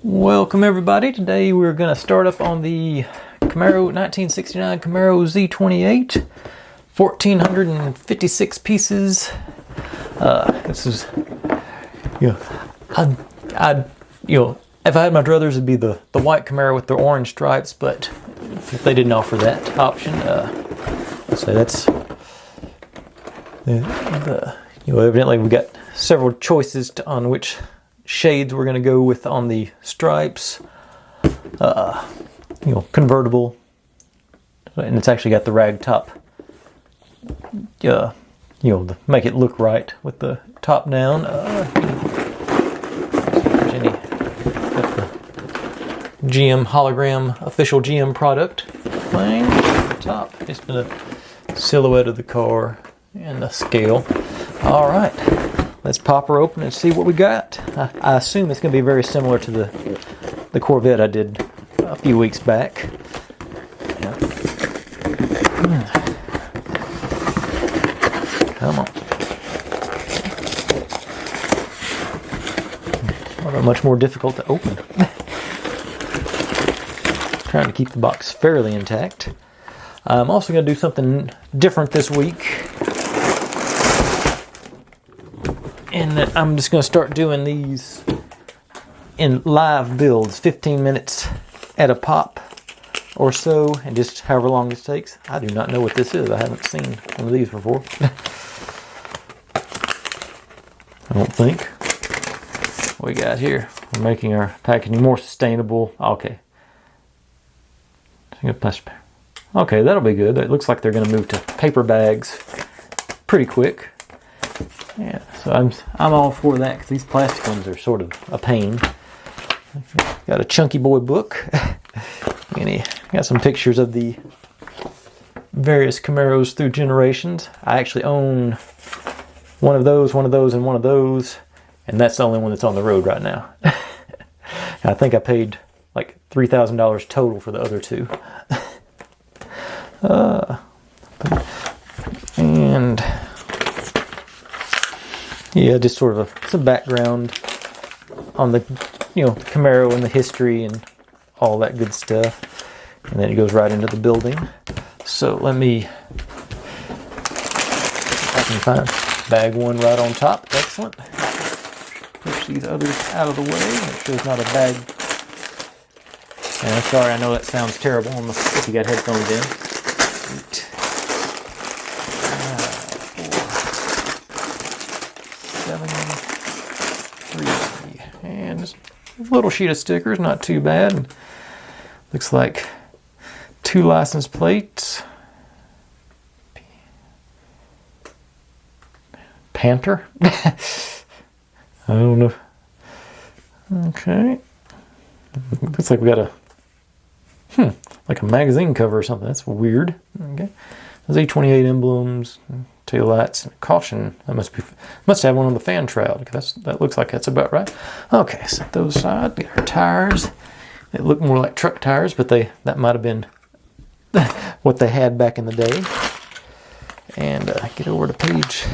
Welcome everybody. Today we're going to start up on the Camaro 1969 Camaro Z28, 1,456 pieces. This is, if I had my druthers, it'd be the white Camaro with the orange stripes, but if they didn't offer that option, let's say that's evidently we've got several choices on which shades we're going to go with on the stripes. Convertible, and it's actually got the rag top. To make it look right with the top down. Got the GM hologram, official GM product thing at the top. Just a silhouette of the car and the scale. All right. Let's pop her open and see what we got. I assume it's going to be very similar to the Corvette I did a few weeks back. Yeah. Come on. Not much more difficult to open. Trying to keep the box fairly intact. I'm also going to do something different this week. And I'm just going to start doing these in live builds, 15 minutes at a pop or so, and just however long this takes. I do not know what this is. I haven't seen one of these before. I don't think. What we got here? We're making our packaging more sustainable. Okay. Okay, that'll be good. It looks like they're going to move to paper bags pretty quick. Yeah, so I'm all for that because these plastic ones are sort of a pain. Got a chunky boy book. And got some pictures of the various Camaros through generations. I actually own one of those, and one of those, and that's the only one that's on the road right now. I think I paid like $3,000 total for the other two. And yeah, just sort of some background on the Camaro and the history and all that good stuff. And then it goes right into the building. So let me, if I can find bag one right on top. Excellent. Push these others out of the way. Make sure there's not a bag. And I'm sorry, I know that sounds terrible if you got headphones in. 8, 4, 7, 3, and just a little sheet of stickers, not too bad. Looks like 2 license plates. Panther? I don't know. Okay. Looks like we got a like a magazine cover or something. That's weird. Okay. Z28 emblems, tail lights, caution. That must have one on the fan shroud. That looks like that's about right. Okay, set those aside. Get our tires. They look more like truck tires, but that might have been what they had back in the day. And get over to page.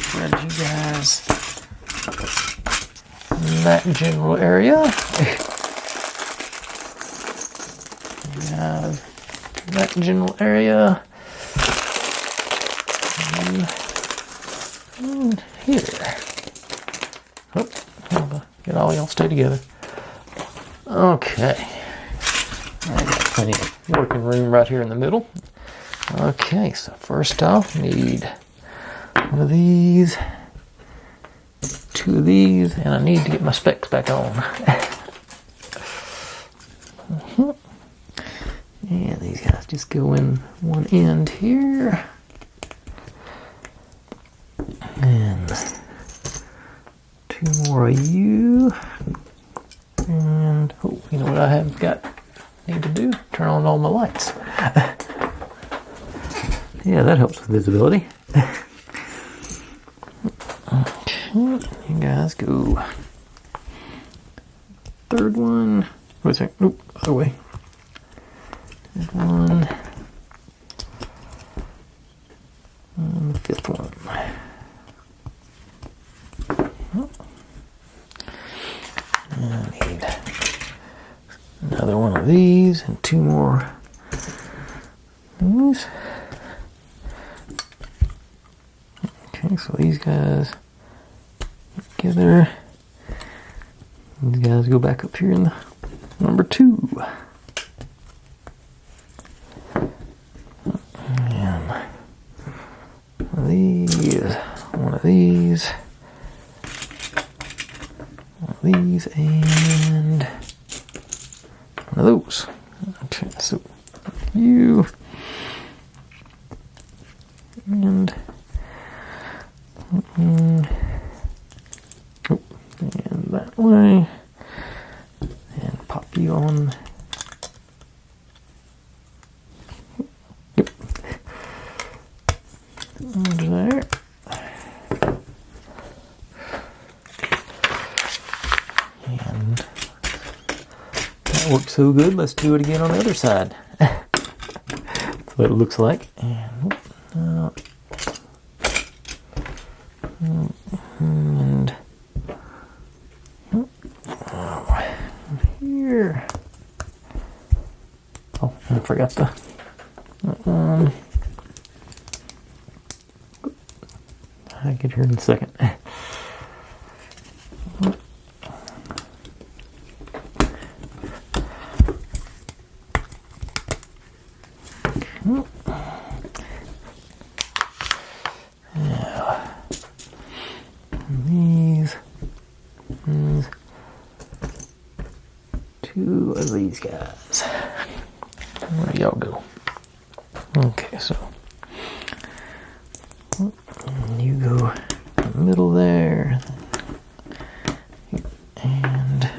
Spread you guys in that general area. That general area. And here. Oh, get all y'all stay together. Okay. I got plenty of working room right here in the middle. Okay, so first off, need one of these, 2 of these, and I need to get my specs back on. And these guys just go in one end here. And 2 more of you. And, you know what I need to do? Turn on all my lights. Yeah, that helps with visibility. You guys go. Third one. Wait a second. Oop, other way. There's one. And the fifth one. And I need another one of these and two more of these. Okay, so these guys together. These guys go back up here in the number 2. And one of these, one of these, one of these, and one of those. Okay, so you and and that way, and pop you on. Yep. Under there. And that worked so good. Let's do it again on the other side. That's what it looks like. And here. Oh, I forgot the. I'll get here in a second. These, two of these guys. Where do y'all go? Okay, so you go in the middle there, and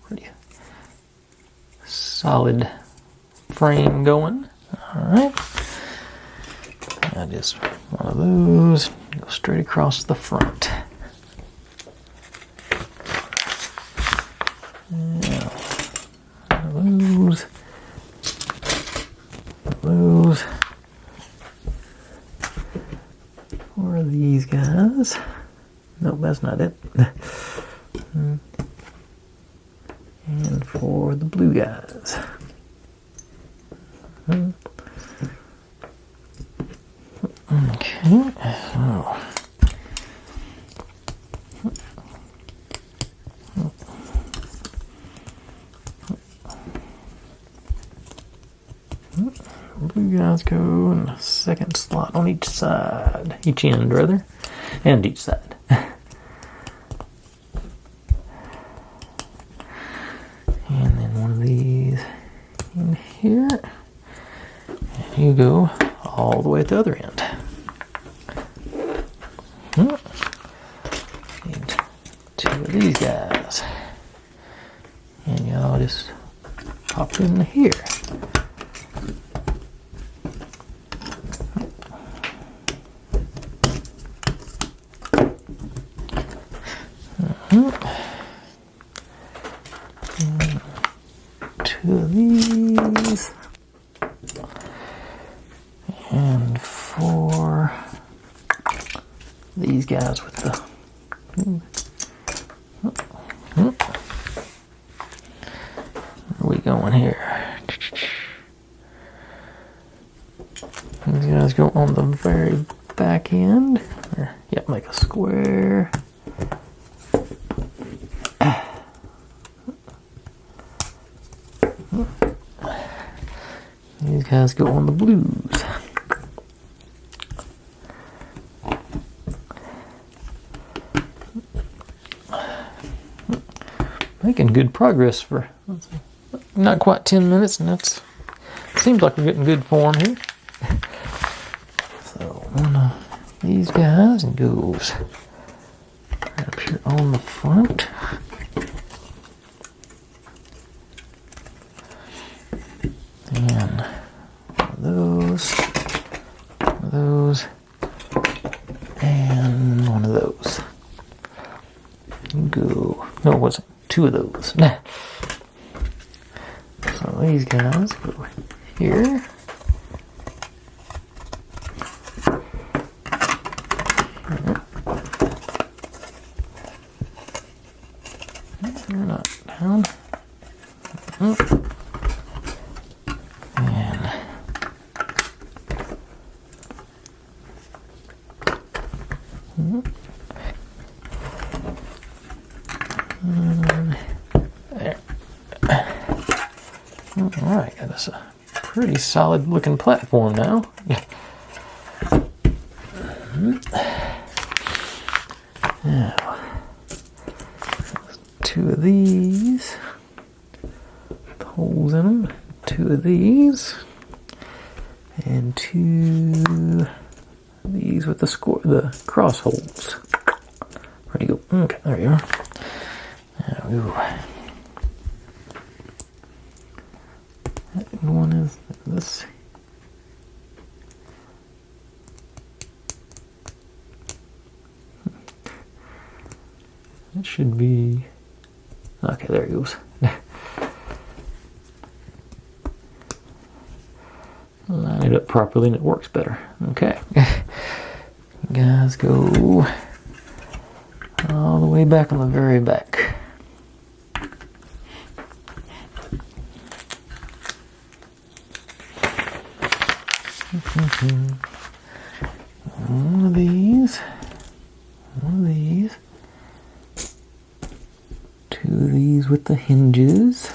pretty solid frame going. All right. I just one of those go straight across the front. Yeah. One of those. Four of these guys. Nope, that's not it. And for the blue guys. Okay, so blue guys go in the second slot on each side, each end rather, and each side. And then one of these in here, and you go all the way at the other end. Need two of these guys, and y'all just pop in here. Two of these, and four these guys with the where are we going here? These guys go on the very back end. Yep, make a square. These guys go on the blues. Making good progress for not quite 10 minutes, and that's seems like we're getting good form here. So one of these guys goes right up here on the front. And one of those, one of 2 of those. So these guys go here. They're not down. There. Alright, got us a pretty solid looking platform now. Now, 2 of these, with holes in them, 2 of these, and 2 of these with the cross holes. Ready to go. Okay, there you are. There we go. That one is this. It should be. Okay, there it goes. Line it up properly and it works better. Okay. You guys go all the way back on the very back. One of these. 2 of these with the hinges.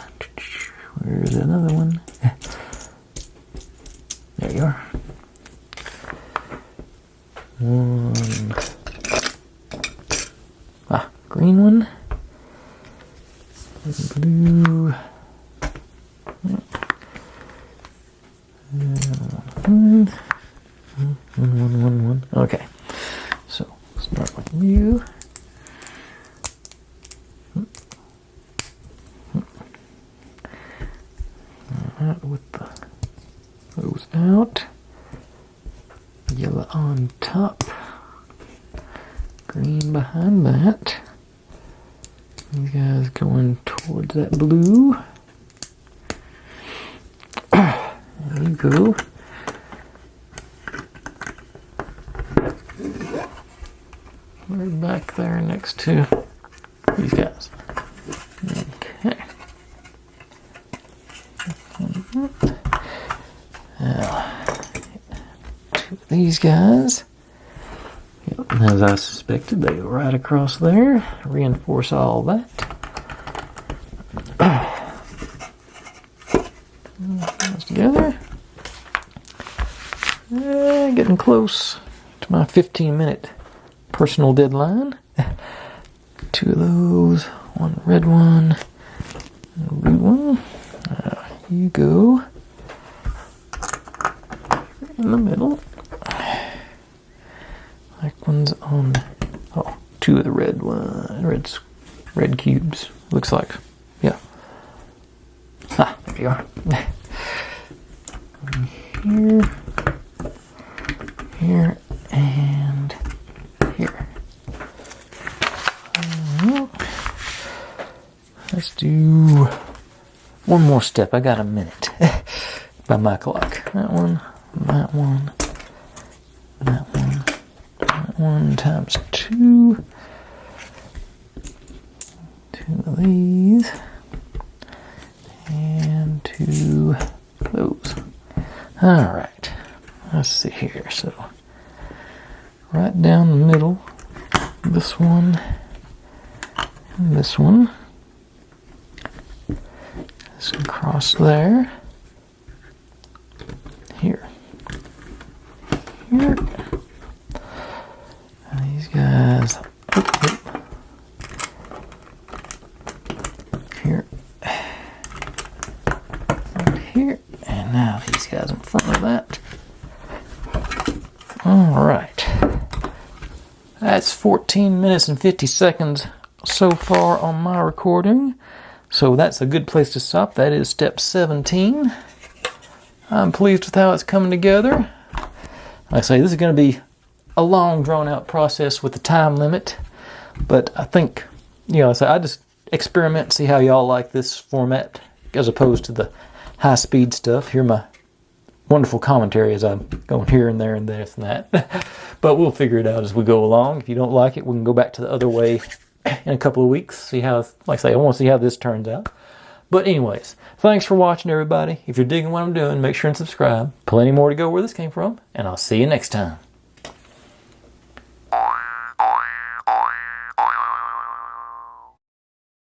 Where's another one? There you are. 1. Green one. Blue. One. Okay. So start with you. With those out. Yellow on top. Green behind that. You guys going towards that blue. There you go. We're back there next to these guys. Okay. Now, 2 of these guys. Yep, as I suspected, they go right across there. Reinforce all that. Those together. Getting close to my 15-minute personal deadline. 2 of those. 1 red one. And a blue one. You go in the middle. Like one's on. 2 of the red red cubes. Looks like, yeah. There you are. Here, and here. Let's do one more step. I got a minute by my clock. That one times 2. 2 of these. And 2 of those. Alright. Let's see here. So, right down the middle. This one. And this one. This can cross there. Here. Here. And these guys. Here. And here. And now these guys in front of that. Alright. That's 14 minutes and 50 seconds so far on my recording. So that's a good place to stop. That is step 17. I'm pleased with how it's coming together. Like I say, this is going to be a long, drawn-out process with the time limit. But I think, I just experiment, see how y'all like this format as opposed to the high-speed stuff. Hear my wonderful commentary as I'm going here and there and this and that. But we'll figure it out as we go along. If you don't like it, we can go back to the other way in a couple of weeks. See how, like I say, I want to see how this turns out. But anyways, thanks for watching, everybody. If you're digging what I'm doing, make sure and subscribe. Plenty more to go where this came from, and I'll see you next time.